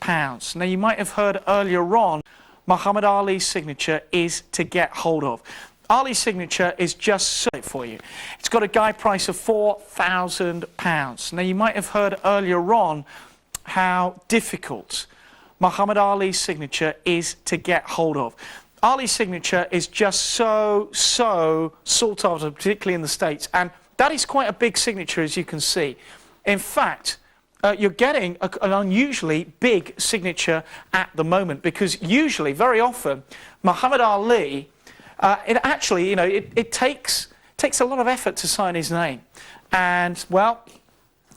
£4,000. Now, you might have heard earlier on, Muhammad Ali's signature is to get hold of. Ali's signature is just so for you. It's got a guide price of £4,000. Now, you might have heard earlier on how difficult Muhammad Ali's signature is to get hold of. Ali's signature is just so sought after, particularly in the States, and that is quite a big signature, as you can see. In fact, you're getting an unusually big signature at the moment, because usually, very often, Muhammad Ali, it takes a lot of effort to sign his name, and well,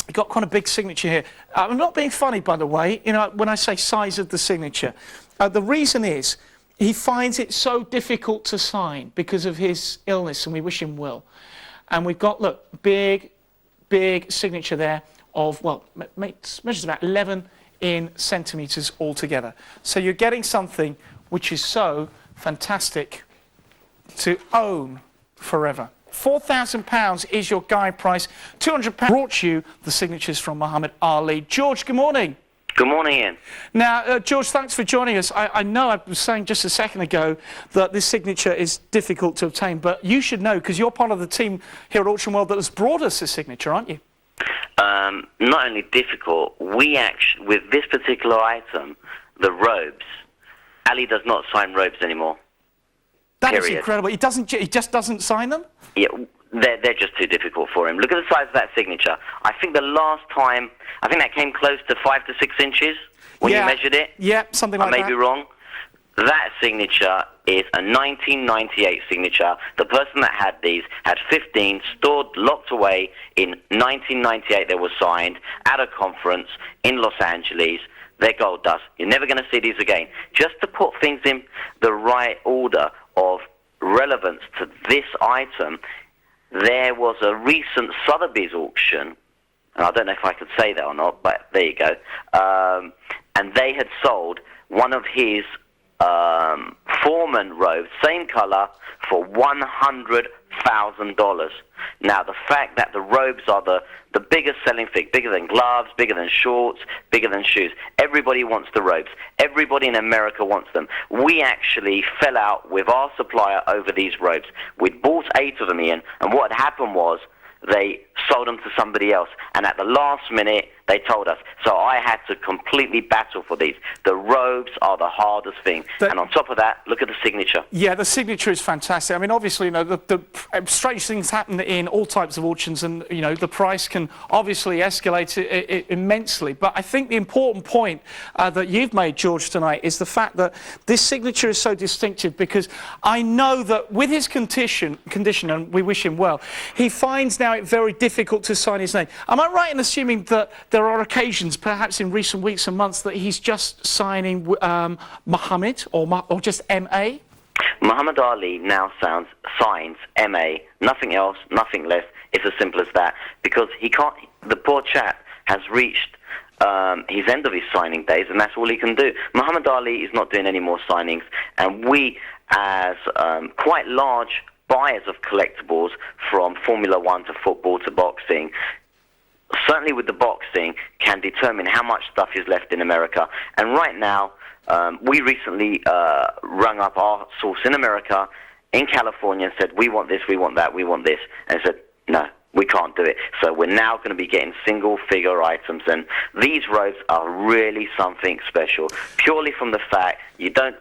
he got quite a big signature here. I'm not being funny, by the way. You know, when I say size of the signature, the reason is he finds it so difficult to sign because of his illness, and we wish him well. And we've got, look, big signature there of, well, measures about 11 centimetres altogether. So you're getting something which is so fantastic to own forever. £4,000 is your guide price. £200 brought you the signatures from Muhammad Ali. George, good morning. Good morning, Ian. Now, George, thanks for joining us. I know I was saying just a second ago that this signature is difficult to obtain, but you should know, because you're part of the team here at Auction World that has brought us this signature, aren't you? Not only difficult, we actually, with this particular item, the robes, Ali does not sign robes anymore. That is incredible. He just doesn't sign them? Yeah, they're just too difficult for him. Look at the size of that signature. I think the last time, I think that came close to 5 to 6 inches when you measured it. Yeah, something like that. I may be wrong. That signature is a 1998 signature. The person that had these had 15 stored, locked away in 1998. They were signed at a conference in Los Angeles. They're gold dust. You're never going to see these again. Just to put things in the right order of relevance to this item, there was a recent Sotheby's auction, and I don't know if I could say that or not, but there you go, and they had sold one of his Foreman robes, same color, for $100,000. Now, the fact that the robes are the biggest selling thing, bigger than gloves, bigger than shorts, bigger than shoes. Everybody wants the robes. Everybody in America wants them. We actually fell out with our supplier over these robes. We'd bought 8 of them, Ian, and what had happened was they sold them to somebody else, and at the last minute they told us. So I had to completely battle for these. The robes are the hardest thing, and on top of that, look at the signature. Yeah, the signature is fantastic. I mean, obviously, you know, the strange things happen in all types of auctions, and you know, the price can obviously escalate immensely. But I think the important point that you've made, George, tonight is the fact that this signature is so distinctive, because I know that with his condition, and we wish him well, he finds now it very difficult to sign his name. Am I right in assuming that there are occasions, perhaps in recent weeks and months, that he's just signing Muhammad or just M.A.? Muhammad Ali now signs M.A., nothing else, nothing less. It's as simple as that, because he can't. The poor chap has reached his end of his signing days, and that's all he can do. Muhammad Ali is not doing any more signings, and we, as quite large buyers of collectibles, from Formula One to football to boxing, certainly with the boxing, can determine how much stuff is left in America. And right now, we recently rung up our source in America, in California, and said, we want this, we want that, we want this. And said, no, we can't do it. So we're now going to be getting single-figure items. And these robes are really something special, purely from the fact I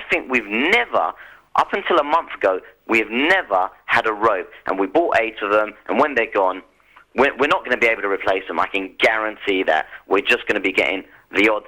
think we've never, up until a month ago, we have never had a robe. And we bought 8 of them, and when they're gone, we're not going to be able to replace them. I can guarantee that. We're just going to be getting the odd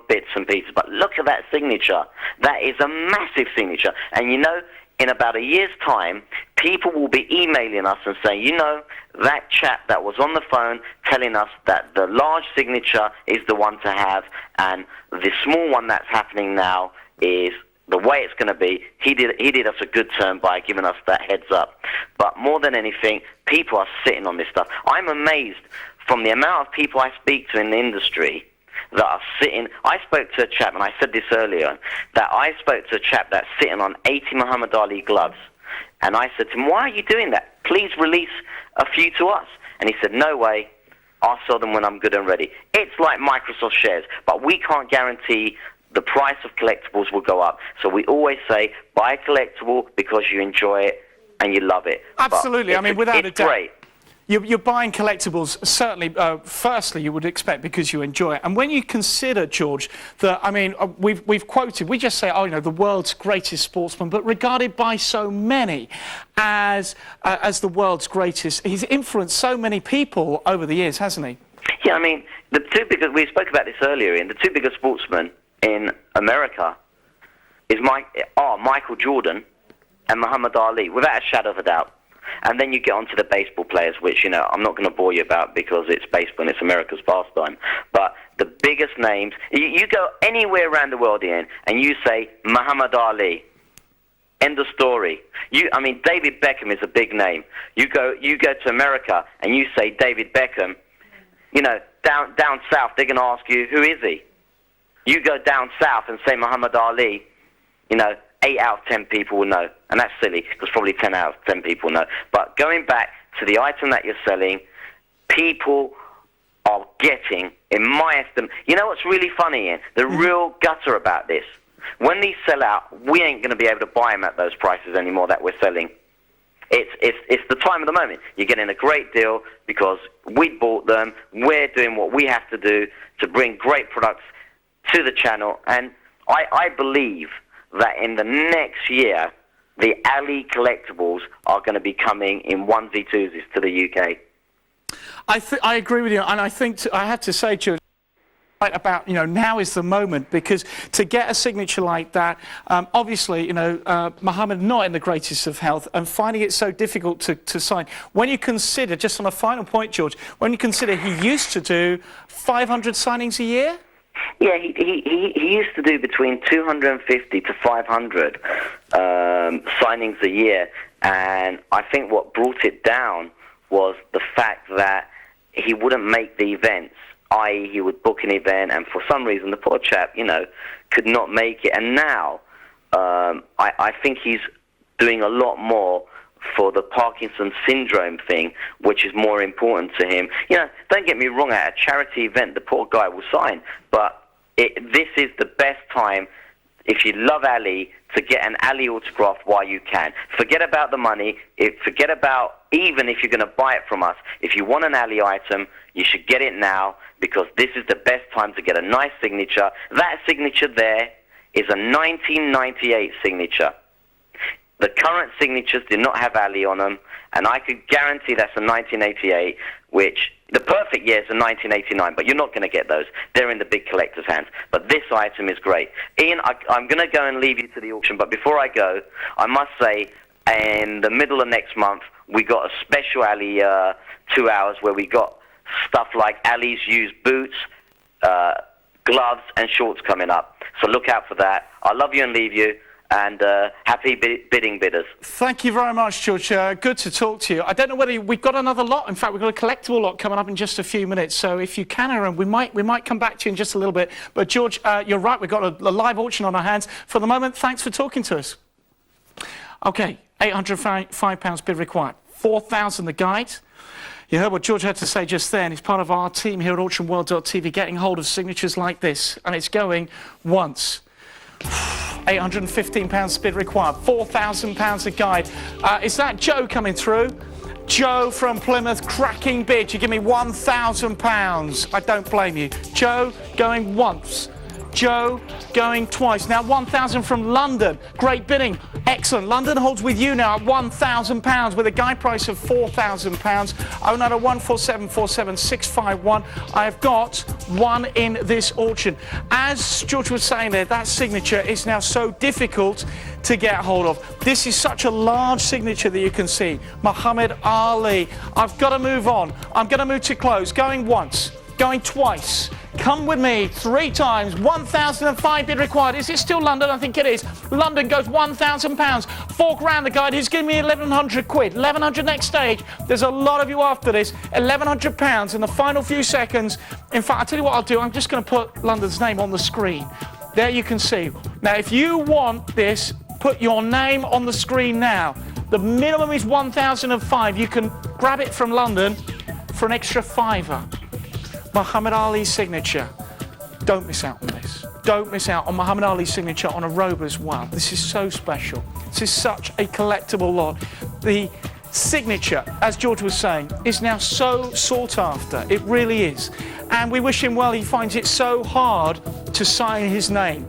bits and pieces. But look at that signature. That is a massive signature. And you know, in about a year's time, people will be emailing us and saying, you know, that chap that was on the phone telling us that the large signature is the one to have, and the small one that's happening now is the way it's going to be. He did us a good turn by giving us that heads up. But more than anything, people are sitting on this stuff. I'm amazed from the amount of people I speak to in the industry that are sitting. I spoke to a chap, and I said this earlier, that I spoke to a chap that's sitting on 80 Muhammad Ali gloves. And I said to him, why are you doing that? Please release a few to us. And he said, no way. I'll sell them when I'm good and ready. It's like Microsoft shares, but we can't guarantee the price of collectibles will go up. So we always say, buy a collectible because you enjoy it and you love it. Absolutely. I mean, without a doubt. Great. You're buying collectibles, certainly, firstly, you would expect because you enjoy it. And when you consider, George, that, I mean, we've quoted, we just say, oh, you know, the world's greatest sportsman, but regarded by so many as the world's greatest. He's influenced so many people over the years, hasn't he? Yeah, I mean, the two biggest, we spoke about this earlier, Ian, the two biggest sportsmen in America are Michael Jordan and Muhammad Ali, without a shadow of a doubt. And then you get onto the baseball players, which, you know, I'm not going to bore you about because it's baseball and it's America's pastime. But the biggest names, you go anywhere around the world, Ian, and you say Muhammad Ali. End of story. I mean, David Beckham is a big name. You go to America and you say David Beckham. You know, down south, they're going to ask you, who is he? You go down south and say Muhammad Ali, you know, 8 out of 10 people will know. And that's silly, because probably 10 out of 10 people know. But going back to the item that you're selling, people are getting, in my estimate, you know what's really funny, Ian? The real gutter about this. When these sell out, we ain't going to be able to buy them at those prices anymore that we're selling. It's the time of the moment. You're getting a great deal because we bought them. We're doing what we have to do to bring great products to the channel. And I believe that in the next year, the Ali collectibles are going to be coming in onesie twosies to the UK. I agree with you, and I think I have to say, George, right about, you know, now is the moment, because to get a signature like that, obviously, you know, Muhammad not in the greatest of health and finding it so difficult to sign. When you consider, just on a final point, George, when you consider he used to do 500 signings a year. Yeah, he used to do between 250 to 500 signings a year, and I think what brought it down was the fact that he wouldn't make the events, i.e. he would book an event, and for some reason the poor chap, you know, could not make it. And now I think he's doing a lot more for the Parkinson syndrome thing, which is more important to him. You know, don't get me wrong, at a charity event, the poor guy will sign, but this is the best time, if you love Ali, to get an Ali autograph while you can. Forget about the money, forget about even if you're going to buy it from us. If you want an Ali item, you should get it now, because this is the best time to get a nice signature. That signature there is a 1998 signature. The current signatures did not have Ali on them, and I could guarantee that's a 1988, which the perfect year is a 1989, but you're not going to get those. They're in the big collector's hands. But this item is great. Ian, I'm going to go and leave you to the auction, but before I go, I must say, in the middle of next month, we got a special Ali 2 hours where we got stuff like Ali's used boots, gloves, and shorts coming up. So look out for that. I love you and leave you. And happy bidding, bidders. Thank you very much, George. Good to talk to you. I don't know whether we've got another lot. In fact, we've got a collectible lot coming up in just a few minutes. So if you can, Aaron, we might come back to you in just a little bit. But George, you're right. We've got a live auction on our hands. For the moment, thanks for talking to us. Okay, £805 bid required. 4,000 the guide. You heard what George had to say just then. He's part of our team here at AuctionWorld.tv getting hold of signatures like this. And it's going once. £815 bid required, £4,000 a guide. Is that Joe coming through? Joe from Plymouth, cracking bid. You give me £1,000. I don't blame you. Joe going once. Joe going twice. Now 1,000 from London. Great bidding. Excellent. London holds with you now at £1,000 with a guide price of £4,000. 09014747651. I have got one in this auction. As George was saying there, that signature is now so difficult to get hold of. This is such a large signature that you can see. Muhammad Ali. I've got to move on. I'm going to move to close. Going once. Going twice. Come with me 3 times. 1,005 bid required. Is it still London? I think it is. London goes £1,000. £4,000 the guide. He's giving me 1,100 quid. 1,100 next stage. There's a lot of you after this. £1,100 in the final few seconds. In fact, I'll tell you what I'll do. I'm just going to put London's name on the screen. There you can see. Now, if you want this, put your name on the screen now. The minimum is 1,005. You can grab it from London for an extra £5. Muhammad Ali's signature. Don't miss out on this. Don't miss out on Muhammad Ali's signature on a robe as well. This is so special. This is such a collectible lot. The signature, as George was saying, is now so sought after. It really is. And we wish him well. He finds it so hard to sign his name.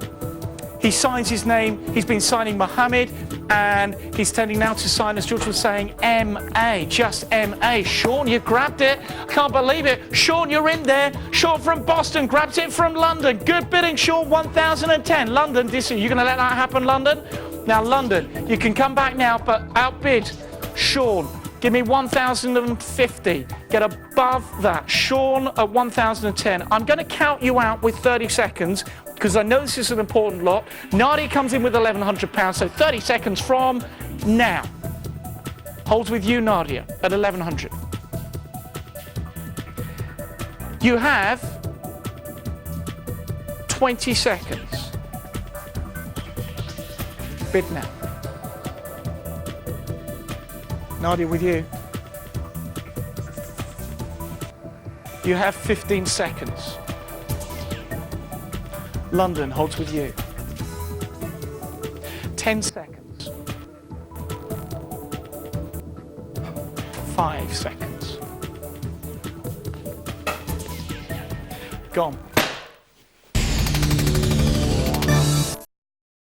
He signs his name. He's been signing Muhammad, and he's tending now to sign, as George was saying, M.A., just M.A. Sean, you grabbed it. Can't believe it. Sean, you're in there. Sean from Boston grabs it from London. Good bidding, Sean, 1,010. London, you going to let that happen, London? Now, London, you can come back now, but outbid Sean. Give me 1,050. Get above that. Sean at 1,010. I'm going to count you out with 30 seconds because I know this is an important lot. Nadia comes in with £1,100, so 30 seconds from now. Holds with you, Nadia, at 1,100. You have 20 seconds. Bid now. Nadia, with you. You have 15 seconds. London holds with you. 10 seconds. 5 seconds. Gone.